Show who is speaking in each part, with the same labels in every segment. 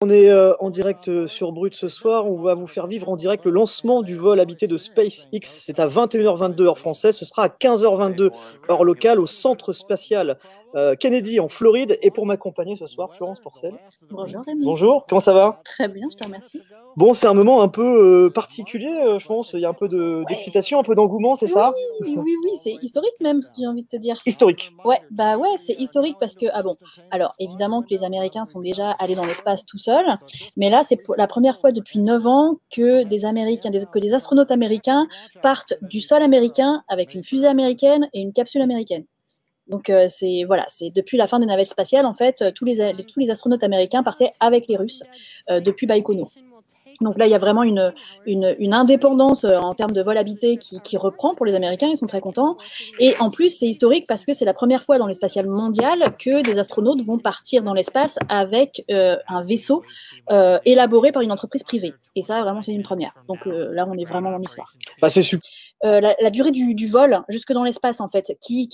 Speaker 1: On est en direct sur Brut ce soir. On va vous faire vivre en direct le lancement du vol habité de SpaceX. C'est à 21h22 heure française. Ce sera à 15h22 heure locale au centre spatial Kennedy en Floride. Et pour m'accompagner ce soir, Florence Porcel.
Speaker 2: Bonjour Rémi.
Speaker 1: Bonjour, comment ça va?
Speaker 2: Très bien, je te remercie.
Speaker 1: Bon, c'est un moment un peu particulier, je pense. Il y a un peu d'excitation, un peu d'engouement, c'est ça?
Speaker 2: Oui, c'est historique même, j'ai envie de te dire.
Speaker 1: Historique.
Speaker 2: Ouais, c'est historique parce que, ah bon, alors évidemment que les Américains sont déjà allés dans l'espace tout seuls, mais là, c'est pour la première fois depuis 9 ans que que des astronautes américains partent du sol américain avec une fusée américaine et une capsule américaine. Donc c'est depuis la fin des navettes spatiales, en fait, tous les astronautes américains partaient avec les Russes depuis Baïkonour. Donc là, il y a vraiment une indépendance en termes de vol habité qui reprend pour les Américains, ils sont très contents. Et en plus, c'est historique parce que c'est la première fois dans le spatial mondial que des astronautes vont partir dans l'espace avec un vaisseau élaboré par une entreprise privée. Et ça, vraiment, c'est une première. Donc là, on est vraiment dans l'histoire.
Speaker 1: Bah, c'est super.
Speaker 2: La durée du vol jusque dans l'espace, en fait, qui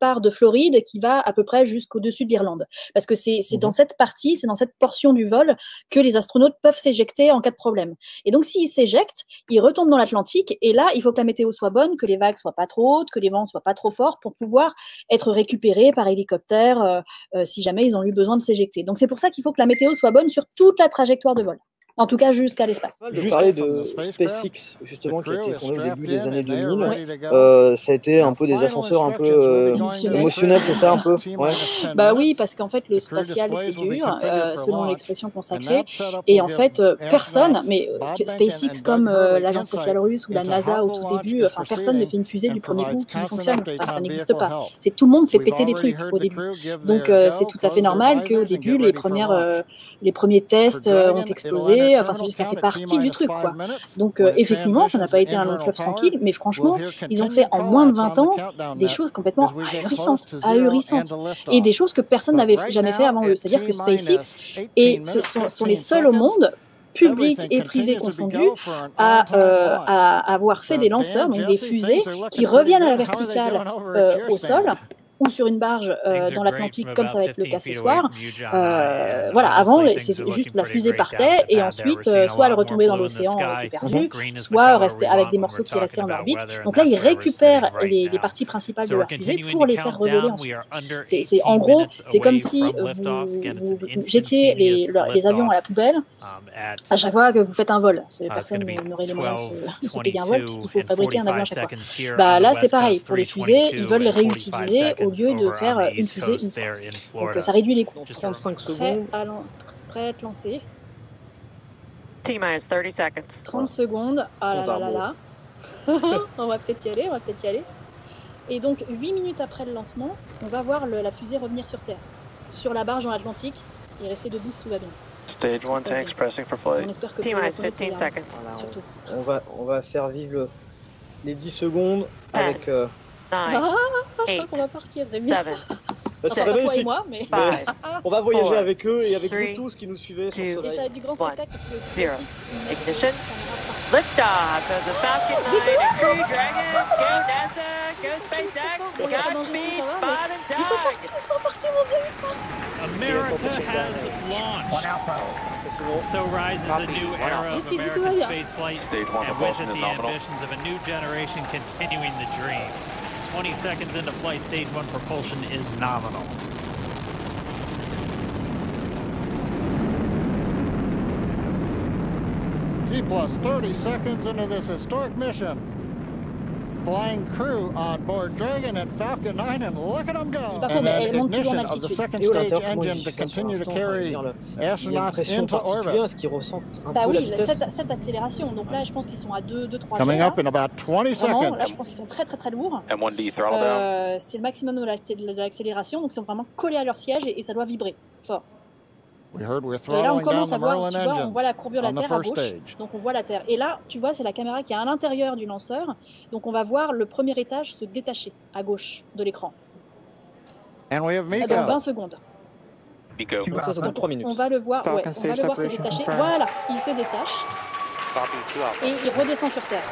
Speaker 2: part de Floride et qui va à peu près jusqu'au-dessus de l'Irlande. Parce que c'est dans cette partie, c'est dans cette portion du vol que les astronautes peuvent s'éjecter en cas de problème. Et donc, s'ils s'éjectent, ils retombent dans l'Atlantique. Et là, il faut que la météo soit bonne, que les vagues soient pas trop hautes, que les vents soient pas trop forts pour pouvoir être récupérés par hélicoptère si jamais ils ont eu besoin de s'éjecter. Donc, c'est pour ça qu'il faut que la météo soit bonne sur toute la trajectoire de vol. En tout cas, jusqu'à l'espace.
Speaker 1: Je parlais de SpaceX, justement, qui a été fondé au début des années 2000. Ça a été un peu des ascenseurs un peu émotionnels, c'est ça un peu? Ouais.
Speaker 2: Bah oui, parce qu'en fait, le spatial, c'est dur, selon l'expression consacrée. Et en fait, personne, SpaceX comme l'agence spatiale russe ou la NASA au tout début, personne ne fait une fusée du premier coup qui fonctionne. Ça n'existe pas. C'est tout le monde fait péter des trucs au début. Donc c'est tout à fait normal qu'au début, les premiers tests ont explosé. Ça fait partie du truc, quoi. Donc, effectivement, ça n'a pas été un long fleuve tranquille, mais franchement, ils ont fait en moins de 20 ans des choses complètement ahurissantes. Et des choses que personne n'avait jamais fait avant eux. C'est-à-dire que SpaceX sont les seuls au monde, publics et privés confondus, à avoir fait des lanceurs, donc des fusées, qui reviennent à la verticale au sol, ou sur une barge dans l'Atlantique, comme ça va être le cas ce soir. Avant, c'est juste la fusée partait, et ensuite, soit elle retombait dans l'océan, était perdue, soit restait avec des morceaux qui restaient en orbite. Donc là, ils récupèrent les parties principales de leur fusée pour les faire revoler ensuite. En gros, c'est comme si vous jetiez les avions à la poubelle à chaque fois que vous faites un vol. Personne n'aurait les moyens de se payer un vol, puisqu'il faut fabriquer un avion à chaque fois. Là, c'est pareil. Pour les fusées, ils veulent les réutiliser au lieu de faire une fusée une fois. Donc ça réduit les coûts.
Speaker 1: 35 secondes.
Speaker 2: Prêt à être lancé.
Speaker 3: T-minus 30 seconds.
Speaker 2: 30 secondes. Ah là là. On va peut-être y aller. Et donc 8 minutes après le lancement, on va voir la fusée revenir sur Terre. Sur la barge dans l'Atlantique, et rester debout si tout va bien.
Speaker 3: Stage 1 tanks pressing for flight.
Speaker 2: On espère que
Speaker 3: T-minus 15 seconds.
Speaker 1: Voilà,
Speaker 2: surtout.
Speaker 1: on va faire vivre les 10 secondes avec...
Speaker 3: 9,
Speaker 2: je crois qu'on va partir, très bien.
Speaker 3: 7,
Speaker 1: ça serait magnifique.
Speaker 2: Moi, mais...
Speaker 1: On va voyager avec eux et avec vous tous qui nous suivez sur le
Speaker 2: Et
Speaker 1: soleil.
Speaker 2: ça va être du grand spectacle parce que...
Speaker 3: 0. Ignition. Liftoff of the Falcon 9 and Crew Dragon. Go NASA. Go SpaceX. Godspeed. Spot and dive.
Speaker 2: Ils sont partis, mon Dieu.
Speaker 4: America has launched. So rises a new era of American spaceflight, and with it the ambitions of a new generation continuing the dream. 20 seconds into flight, stage 1 propulsion is nominal.
Speaker 5: T plus 30 seconds into this historic mission. Flying crew on board Dragon and Falcon 9, and look at them go! And then ignition of the second stage engine to continue to carry astronauts into orbit.
Speaker 1: Est-ce qu'ils ressentent un peu la
Speaker 2: Oui,
Speaker 1: vitesse?
Speaker 2: cette accélération. Donc là, je pense qu'ils sont à 2-3
Speaker 5: Coming up in about 20 seconds.
Speaker 2: Là, je pense qu'ils sont très lourds.
Speaker 3: M1D throttle down.
Speaker 2: C'est le maximum de l'accélération, donc ils sont vraiment collés à leur siège et ça doit vibrer fort.
Speaker 5: We heard we're
Speaker 2: Et là, on
Speaker 5: throttling down
Speaker 2: commence
Speaker 5: the
Speaker 2: à voir,
Speaker 5: Merlin
Speaker 2: tu vois, on
Speaker 5: engines
Speaker 2: voit la courbure de
Speaker 5: on
Speaker 2: la
Speaker 5: the
Speaker 2: Terre à
Speaker 5: first
Speaker 2: gauche.
Speaker 5: stage.
Speaker 2: Donc on voit la Terre. Et là, tu vois, c'est la caméra qui est à l'intérieur du lanceur. Donc on va voir le premier étage se détacher à gauche de l'écran.
Speaker 5: And we have
Speaker 2: Dans 20
Speaker 5: Miko.
Speaker 2: secondes.
Speaker 3: Nico.
Speaker 1: Donc ça prend 3 minutes.
Speaker 2: On va le voir, se détacher. Voilà, il se détache et il redescend sur Terre.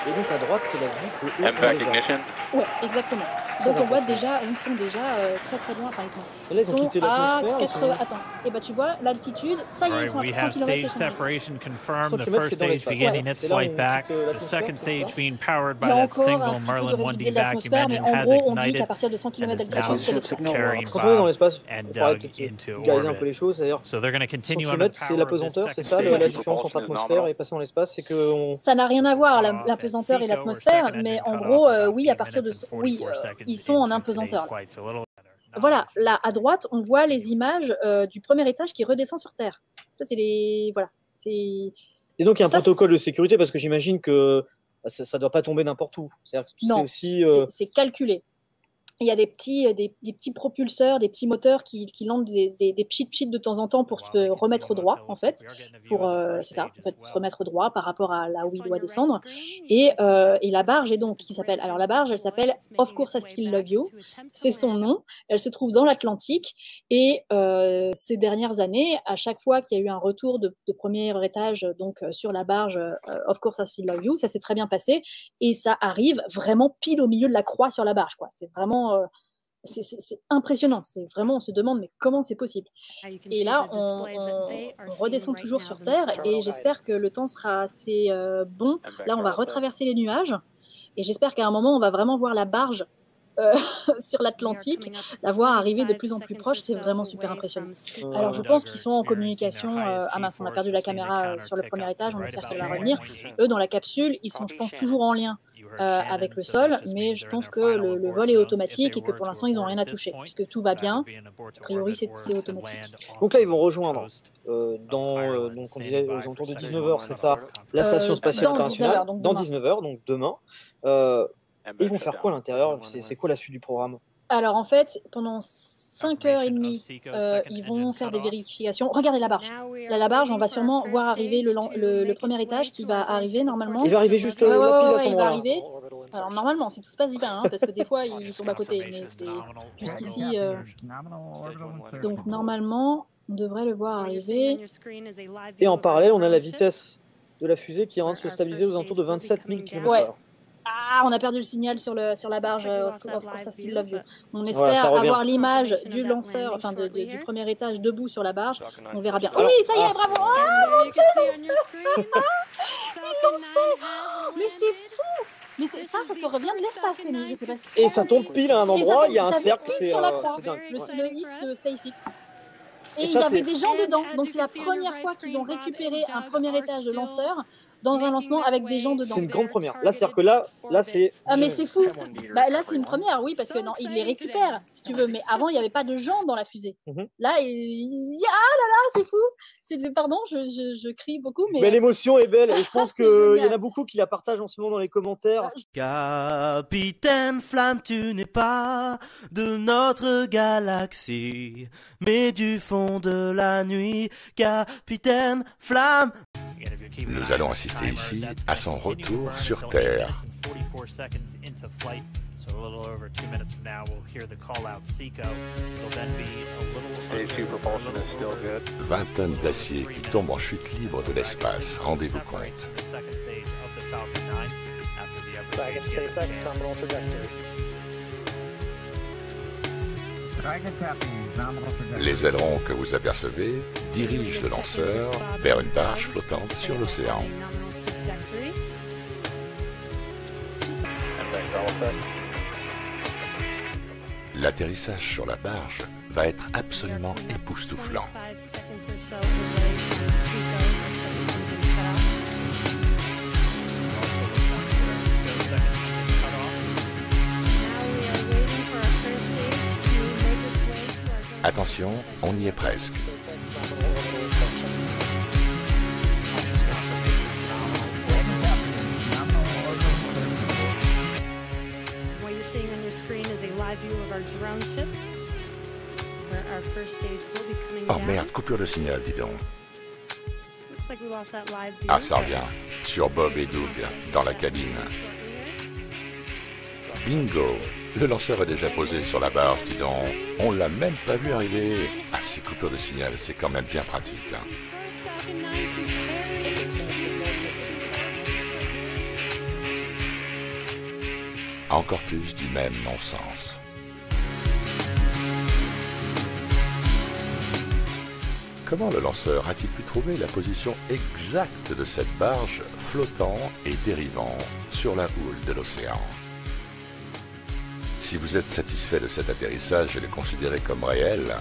Speaker 1: Et donc à droite, c'est la vue que eux font
Speaker 3: MVAC
Speaker 1: déjà.
Speaker 3: ignition.
Speaker 2: Ouais, exactement. Donc on voit déjà, ils sont déjà très très loin. Enfin,
Speaker 1: ils sont quitté
Speaker 2: à
Speaker 1: l'atmosphère.
Speaker 2: 80. Attends, et bah tu vois l'altitude, ça y est, ils sont à 100 km.
Speaker 4: Separation confirmed. The first stage beginning its flight back. The second stage being powered by that single Merlin 1D vacuum engine has ignited.
Speaker 2: À partir de 100 km d'altitude, c'est l'espace.
Speaker 1: Quand on est dans l'espace, on pourrait peut-être gariser un peu les choses. C'est-à-dire, 100 km, c'est la pesanteur, c'est ça la différence entre atmosphère et passer dans l'espace, c'est que
Speaker 2: ça n'a rien à voir la pesanteur et l'atmosphère, mais en gros, oui, à partir de ils sont en impesanteur. Là. Voilà, là à droite, on voit les images du premier étage qui redescend sur Terre. Ça, c'est les
Speaker 1: Et donc il y a un protocole de sécurité parce que j'imagine que ça ne doit pas tomber n'importe où. C'est-à-dire que
Speaker 2: non,
Speaker 1: aussi.
Speaker 2: C'est calculé. Il y a des petits propulseurs, des petits moteurs qui lancent des pchit de temps en temps pour se remettre droit, en fait. C'est ça, en fait, pour se remettre droit par rapport à là où il doit descendre. Et la barge est donc, la barge, elle s'appelle Of Course I Still Love You. C'est son nom. Elle se trouve dans l'Atlantique. Et ces dernières années, à chaque fois qu'il y a eu un retour de premier étage, donc sur la barge Of Course I Still Love You, ça s'est très bien passé. Et ça arrive vraiment pile au milieu de la croix sur la barge, quoi. C'est vraiment c'est impressionnant, c'est vraiment, on se demande mais comment c'est possible. Et là on redescend toujours sur Terre et j'espère que le temps sera assez bon. Là on va retraverser les nuages et j'espère qu'à un moment on va vraiment voir la barge sur l'Atlantique, la voir arriver de plus en plus proche, c'est vraiment super impressionnant. Alors je pense qu'ils sont en communication, ah mince, on a perdu la caméra sur le premier étage, on espère qu'elle va revenir. Eux dans la capsule, ils sont je pense toujours en lien avec le sol, mais je pense que le vol est automatique et que pour l'instant ils n'ont rien à toucher, puisque tout va bien, a priori c'est automatique.
Speaker 1: Donc là ils vont rejoindre, donc on disait aux alentours de 19h, c'est ça, la station spatiale internationale, dans 19h, donc demain. Ils vont faire quoi à l'intérieur? C'est quoi la suite du programme?
Speaker 2: Alors en fait, pendant 5h30, ils vont faire des vérifications. Regardez la barge. Là, la barge, on va sûrement voir arriver le premier étage qui va arriver normalement.
Speaker 1: Il va arriver juste
Speaker 2: là, pile à ce moment-là. Il va arriver. Alors normalement, si tout se passe bien, hein, parce que des fois, ils tombent à côté. Mais c'est jusqu'ici. Donc normalement, on devrait le voir arriver.
Speaker 1: Et en parallèle, on a la vitesse de la fusée qui est en train de se stabiliser aux alentours de 27 000 km/h.
Speaker 2: Ah, on a perdu le signal sur la barge Of Course I Still Love You. On espère avoir l'image du lanceur, enfin du premier étage debout sur la barge. On verra bien. Oui, ça y est, bravo. Oh mon Dieu, mais c'est fou. Mais ça se revient de l'espace, Rémi. Je sais pas ce
Speaker 1: et ça tombe pile à un endroit, il y a un cercle, c'est
Speaker 2: dingue. Le X de SpaceX. Et il y avait des gens dedans. Donc c'est la première fois qu'ils ont récupéré un premier étage de lanceur dans un lancement avec des gens dedans.
Speaker 1: C'est une grande première. Là, c'est-à-dire que là c'est...
Speaker 2: Ah mais c'est fou. Bah, là, c'est une première, oui, parce que non, ils les récupèrent, si tu veux. Mais avant, il n'y avait pas de gens dans la fusée. Là, ah là là, c'est fou. Pardon, je crie beaucoup, mais
Speaker 1: l'émotion est belle et je pense qu'il y en a beaucoup qui la partagent en ce moment dans les commentaires.
Speaker 6: Capitaine Flamme, tu n'es pas de notre galaxie, mais du fond de la nuit, Capitaine Flamme.
Speaker 7: Nous allons assister ici à son retour sur Terre. 20 tonnes d'acier qui tombent en chute libre de l'espace, rendez-vous compte. Les ailerons que vous apercevez dirigent le lanceur vers une barge flottante sur l'océan. L'atterrissage sur la barge va être absolument époustouflant. Attention, on y est presque. Oh merde, coupure de signal, dis donc. Ah, ça revient. Sur Bob et Doug, dans la cabine. Bingo! Le lanceur est déjà posé sur la barge, dis donc. On l'a même pas vu arriver. Ah, ces coupures de signal, c'est quand même bien pratique. à encore plus du même non-sens. Comment le lanceur a-t-il pu trouver la position exacte de cette barge flottant et dérivant sur la houle de l'océan? Si vous êtes satisfait de cet atterrissage et le considérez comme réel,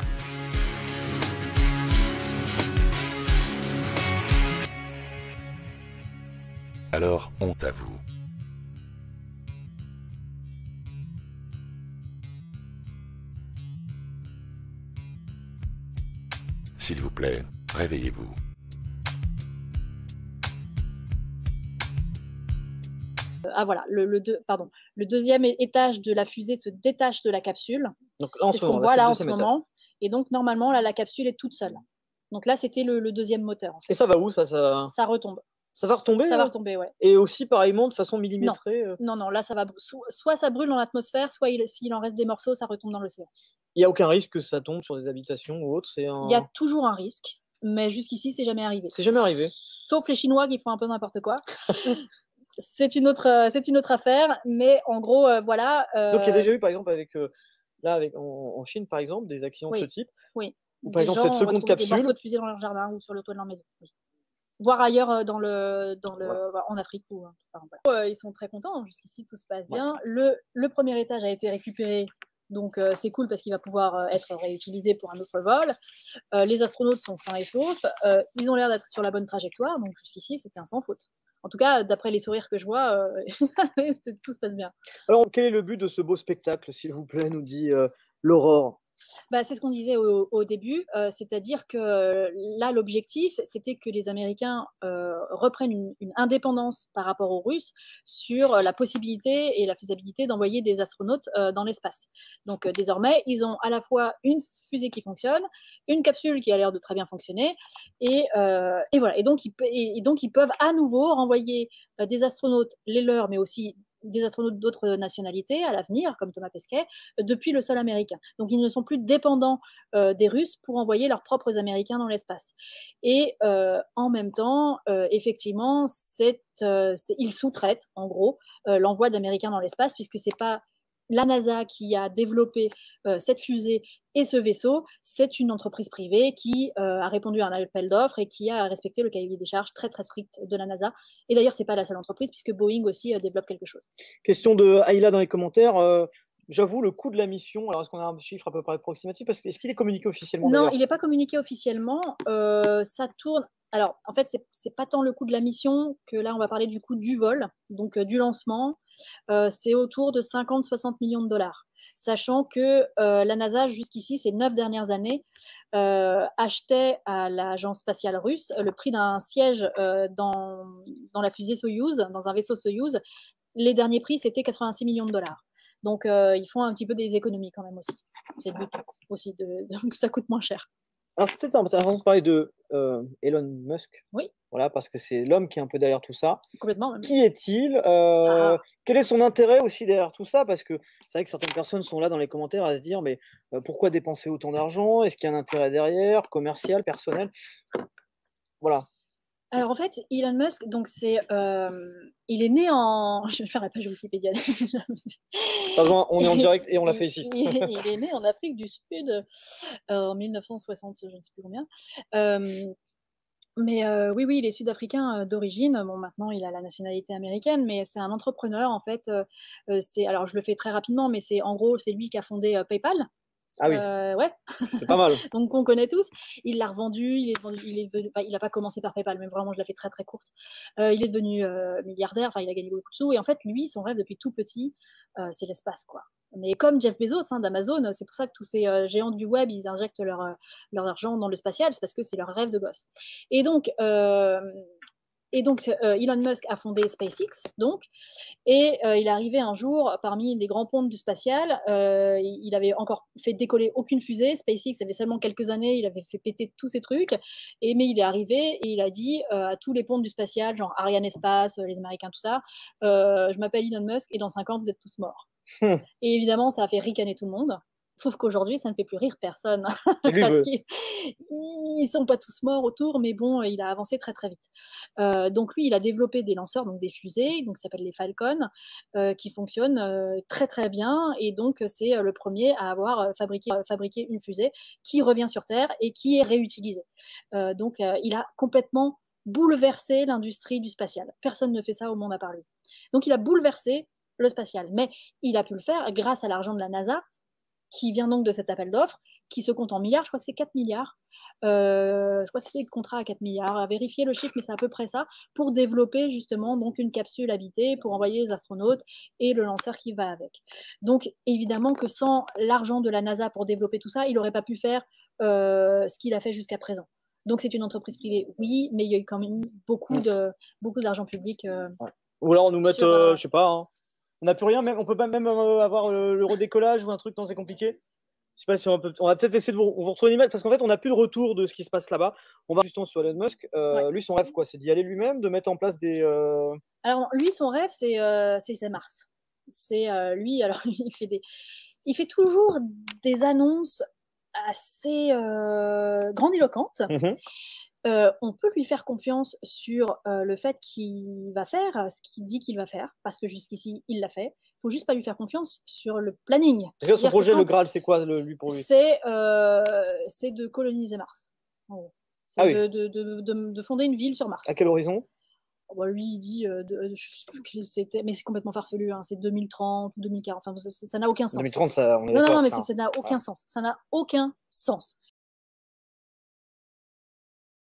Speaker 7: alors honte à vous. S'il vous plaît, réveillez-vous.
Speaker 2: Ah voilà, le deuxième étage de la fusée se détache de la capsule.
Speaker 1: Donc là,
Speaker 2: c'est ce qu'on voit là en ce moment. Et donc normalement, là, la capsule est toute seule. Donc là, c'était le deuxième moteur. En fait.
Speaker 1: Et ça va où ça
Speaker 2: retombe.
Speaker 1: Ça va retomber?
Speaker 2: Ça va retomber, ouais.
Speaker 1: Et aussi, pareillement, de façon millimétrée?
Speaker 2: Non, là, ça va. Soit ça brûle dans l'atmosphère, soit s'il en reste des morceaux, ça retombe dans l'océan.
Speaker 1: Il n'y a aucun risque que ça tombe sur des habitations ou autre?
Speaker 2: Il y a toujours un risque, mais jusqu'ici, c'est jamais arrivé.
Speaker 1: C'est jamais arrivé?
Speaker 2: Sauf les Chinois qui font un peu n'importe quoi. C'est une autre affaire, mais en gros, voilà.
Speaker 1: Donc, il y a déjà eu, par exemple, en Chine, par exemple, des accidents de ce type?
Speaker 2: Oui.
Speaker 1: Ou par exemple, cette seconde capsule.
Speaker 2: Des morceaux de fusée dans leur jardin ou sur le toit de leur maison. Oui. Voire ailleurs en Afrique. Ils sont très contents. Jusqu'ici, tout se passe bien. Le premier étage a été récupéré. Donc, c'est cool parce qu'il va pouvoir être réutilisé pour un autre vol. Les astronautes sont sains et saufs. Ils ont l'air d'être sur la bonne trajectoire. Donc, jusqu'ici, c'était un sans faute. En tout cas, d'après les sourires que je vois, tout se passe bien.
Speaker 1: Alors, quel est le but de ce beau spectacle, s'il vous plaît, nous dit l'Aurore?
Speaker 2: C'est ce qu'on disait au début, c'est-à-dire que là, l'objectif, c'était que les Américains reprennent une indépendance par rapport aux Russes sur la possibilité et la faisabilité d'envoyer des astronautes dans l'espace. Donc désormais, ils ont à la fois une fusée qui fonctionne, une capsule qui a l'air de très bien fonctionner, et voilà. Et donc, ils peuvent à nouveau renvoyer des astronautes, les leurs, mais aussi des astronautes d'autres nationalités à l'avenir, comme Thomas Pesquet, depuis le sol américain. Donc, ils ne sont plus dépendants des Russes pour envoyer leurs propres Américains dans l'espace. Et en même temps, effectivement, ils sous-traitent, en gros, l'envoi d'Américains dans l'espace, puisque c'est pas la NASA qui a développé cette fusée et ce vaisseau, c'est une entreprise privée qui a répondu à un appel d'offres et qui a respecté le cahier des charges très très strict de la NASA. Et d'ailleurs, c'est pas la seule entreprise, puisque Boeing aussi développe quelque chose.
Speaker 1: Question de Ayla dans les commentaires. J'avoue, le coût de la mission, alors est-ce qu'on a un chiffre à peu près approximatif? Est-ce qu'il est communiqué officiellement?
Speaker 2: Non, il n'est pas communiqué officiellement. Ça tourne. Alors, en fait, c'est pas tant le coût de la mission que là, on va parler du coût du vol, donc du lancement. C'est autour de 50-60 millions de dollars. Sachant que la NASA, jusqu'ici, ces 9 dernières années, achetait à l'agence spatiale russe le prix d'un siège dans la fusée Soyouz, dans un vaisseau Soyouz. Les derniers prix, c'était 86 millions de dollars. Donc, ils font un petit peu des économies quand même aussi. C'est le but aussi, donc ça coûte moins cher.
Speaker 1: Alors, c'est peut-être intéressant de parler de Elon Musk.
Speaker 2: Oui.
Speaker 1: Voilà, parce que c'est l'homme qui est un peu derrière tout ça.
Speaker 2: Complètement. Même.
Speaker 1: Qui est-il? Quel est son intérêt aussi derrière tout ça? Parce que c'est vrai que certaines personnes sont là dans les commentaires à se dire mais pourquoi dépenser autant d'argent? Est-ce qu'il y a un intérêt derrière, commercial, personnel? Voilà.
Speaker 2: Alors en fait, Elon Musk, donc il est né en... Je vais faire la page Wikipédia.
Speaker 1: On est en direct et on l'a fait ici.
Speaker 2: Il est né en Afrique du Sud en 1960, je ne sais plus combien. Mais oui, il est sud-africain d'origine. Bon, maintenant, il a la nationalité américaine, mais c'est un entrepreneur, en fait. Alors, je le fais très rapidement, mais en gros, c'est lui qui a fondé PayPal.
Speaker 1: Ah oui,
Speaker 2: ouais.
Speaker 1: C'est pas mal.
Speaker 2: Donc, on connaît tous. Il l'a revendu. Il n'a pas commencé par PayPal, mais vraiment, je la fais très, très courte. Il est devenu milliardaire. Enfin, il a gagné beaucoup de sous. Et en fait, lui, son rêve depuis tout petit, c'est l'espace, quoi. Mais comme Jeff Bezos d'Amazon, c'est pour ça que tous ces géants du web, ils injectent leur argent dans le spatial, c'est parce que c'est leur rêve de gosse. Et donc, Elon Musk a fondé SpaceX, et il est arrivé un jour parmi les grands pontes du spatial. Il avait encore fait décoller aucune fusée. SpaceX avait seulement quelques années, il avait fait péter tous ces trucs. Mais il est arrivé et il a dit à tous les pontes du spatial, genre Ariane Espace, les Américains, tout ça, je m'appelle Elon Musk et dans 5 ans, vous êtes tous morts. Et évidemment, ça a fait ricaner tout le monde. Sauf qu'aujourd'hui, ça ne fait plus rire personne
Speaker 1: Et lui
Speaker 2: parce
Speaker 1: veut.
Speaker 2: qu'ils sont pas tous morts autour, mais bon, il a avancé très très vite. Donc lui, il a développé des lanceurs, donc des fusées, donc ça s'appelle les Falcon, qui fonctionnent très très bien. Et donc c'est le premier à avoir fabriqué une fusée qui revient sur Terre et qui est réutilisée. Donc il a complètement bouleversé l'industrie du spatial. Personne ne fait ça au monde à part lui. Donc il a bouleversé le spatial, mais il a pu le faire grâce à l'argent de la NASA, qui vient donc de cet appel d'offres, qui se compte en milliards, je crois que c'est 4 milliards. Je crois que c'est le contrat à 4 milliards, à vérifier le chiffre, mais c'est à peu près ça, pour développer justement donc une capsule habitée, pour envoyer les astronautes et le lanceur qui va avec. Donc évidemment que sans l'argent de la NASA pour développer tout ça, il n'aurait pas pu faire ce qu'il a fait jusqu'à présent. Donc c'est une entreprise privée, oui, mais il y a eu quand même beaucoup d'argent public.
Speaker 1: Ouais. Ou alors on nous met, je sais pas, hein. On n'a plus rien, même, on peut pas même avoir le redécollage ou un truc, non, c'est compliqué. Je sais pas si on va peut-être essayer de vous retrouver une image, parce qu'en fait, on n'a plus de retour de ce qui se passe là-bas. On va justement sur Elon Musk. Lui, son rêve, quoi, c'est d'y aller lui-même, de mettre en place des.
Speaker 2: Alors, lui, son rêve, c'est Mars. C'est lui, alors il fait toujours des annonces assez grandiloquentes. On peut lui faire confiance sur le fait qu'il va faire ce qu'il dit qu'il va faire, parce que jusqu'ici, il l'a fait. Il faut juste pas lui faire confiance sur le planning.
Speaker 1: Son projet, le Graal, c'est quoi lui pour lui?
Speaker 2: C'est de coloniser Mars. En gros. C'est de fonder une ville sur Mars.
Speaker 1: À quel horizon?
Speaker 2: Bon, lui, il dit, je ne sais plus quel c'était, mais c'est complètement farfelu, hein, c'est 2030 ou 2040, enfin, ça n'a aucun sens.
Speaker 1: 2030, ça, on est
Speaker 2: non,
Speaker 1: d'accord.
Speaker 2: Non, mais ça n'a aucun sens. Ça n'a aucun sens.